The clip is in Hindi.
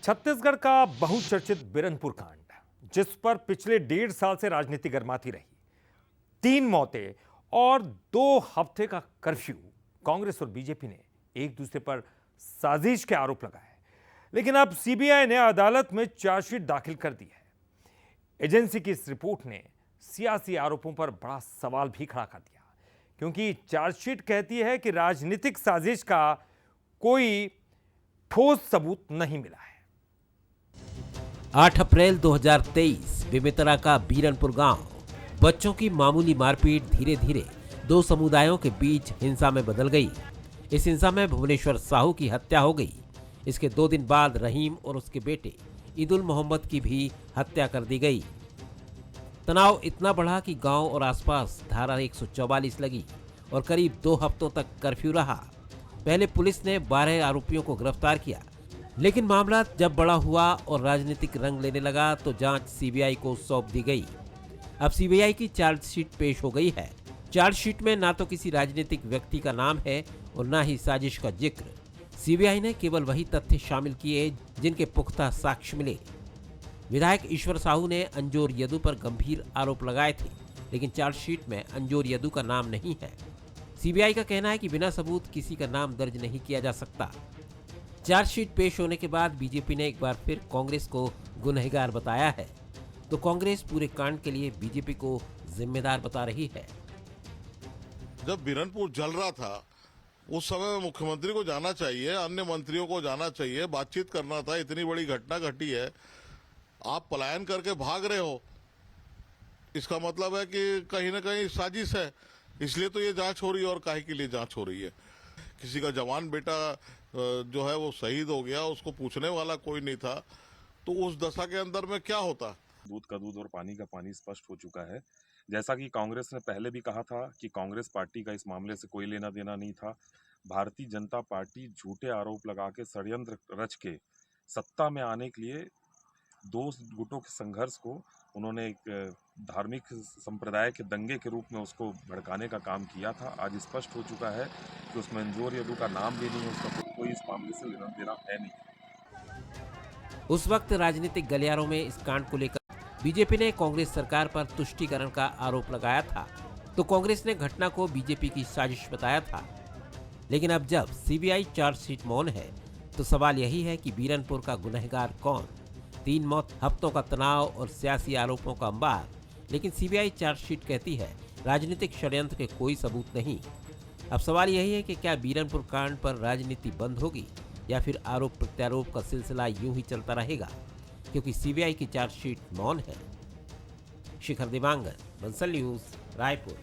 छत्तीसगढ़ का बहुचर्चित बिरनपुर कांड, जिस पर पिछले 1.5 साल से राजनीति गर्माती रही, 3 मौतें और 2 हफ्ते का कर्फ्यू। कांग्रेस और बीजेपी ने एक दूसरे पर साजिश के आरोप लगाए, लेकिन अब सीबीआई ने अदालत में चार्जशीट दाखिल कर दी है। एजेंसी की इस रिपोर्ट ने सियासी आरोपों पर बड़ा सवाल भी खड़ा कर दिया, क्योंकि चार्जशीट कहती है कि राजनीतिक साजिश का कोई ठोस सबूत नहीं मिला है। 8 अप्रैल 2023 बेमेतरा का बीरनपुर गांव। बच्चों की मामूली मारपीट धीरे धीरे 2 समुदायों के बीच हिंसा में बदल गई। इस हिंसा में भुवनेश्वर साहू की हत्या हो गई। इसके 2 दिन बाद रहीम और उसके बेटे ईदुल मोहम्मद की भी हत्या कर दी गई। तनाव इतना बढ़ा कि गांव और आसपास धारा 144 लगी और करीब 2 हफ्तों तक कर्फ्यू रहा। पहले पुलिस ने 12 आरोपियों को गिरफ्तार किया, लेकिन मामला जब बड़ा हुआ और राजनीतिक रंग लेने लगा तो जांच सीबीआई को सौंप दी गई। अब सीबीआई की चार्जशीट पेश हो गई है। चार्जशीट में ना तो किसी राजनीतिक व्यक्ति का नाम है और ना ही साजिश का जिक्र। सीबीआई ने केवल वही तथ्य शामिल किए जिनके पुख्ता साक्ष्य मिले। विधायक ईश्वर साहू ने अंजोर यदु पर गंभीर आरोप लगाए थे, लेकिन चार्जशीट में अंजोर यदु का नाम नहीं है। सीबीआई का कहना है कि बिना सबूत किसी का नाम दर्ज नहीं किया जा सकता। चार्जशीट पेश होने के बाद बीजेपी ने एक बार फिर कांग्रेस को गुनहगार बताया है, तो कांग्रेस पूरे कांड के लिए बीजेपी को जिम्मेदार बता रही है। जब बिरनपुर जल रहा था उस समय मुख्यमंत्री को जाना चाहिए, अन्य मंत्रियों को जाना चाहिए, बातचीत करना था। इतनी बड़ी घटना घटी है, आप पलायन करके भाग रहे हो, इसका मतलब है कि कहीं ना कहीं साजिश है। इसलिए तो ये जांच हो रही है। और काहे के लिए जांच हो रही है? किसी का जवान बेटा जो है वो शहीद हो गया, उसको पूछने वाला कोई नहीं था, तो उस दशा के अंदर में क्या होता? दूध का दूध और पानी का पानी स्पष्ट हो चुका है। जैसा कि कांग्रेस ने पहले भी कहा था कि कांग्रेस पार्टी का इस मामले से कोई लेना देना नहीं था। भारतीय जनता पार्टी झूठे आरोप लगा के षड्यंत्र रच के सत्ता में आने के लिए 2 गुटों के संघर्ष को उन्होंने एक धार्मिक संप्रदाय के दंगे के रूप में उसको भड़काने का काम किया था। आज स्पष्ट हो चुका है कि उसमें अंजोर यदु का नाम भी नहीं है, उसका कोई इस मामले से लेना देना है नहीं। उस वक्त राजनीतिक गलियारों में इस कांड को लेकर बीजेपी ने कांग्रेस सरकार पर तुष्टीकरण का आरोप लगाया था, तो कांग्रेस ने घटना को बीजेपी की साजिश बताया था। लेकिन अब जब सीबीआई चार्जशीट मौन है, तो सवाल यही है कि बीरनपुर का गुनहगार कौन? 3 मौत, हफ्तों का तनाव और सियासी आरोपों का अंबार। लेकिन सीबीआई चार्जशीट कहती है राजनीतिक षड्यंत्र के कोई सबूत नहीं। अब सवाल यही है कि क्या बीरनपुर कांड पर राजनीति बंद होगी या फिर आरोप प्रत्यारोप का सिलसिला यूं ही चलता रहेगा, क्योंकि सीबीआई की चार्जशीट मौन है। शिखर दिवांगन, बंसल न्यूज, रायपुर।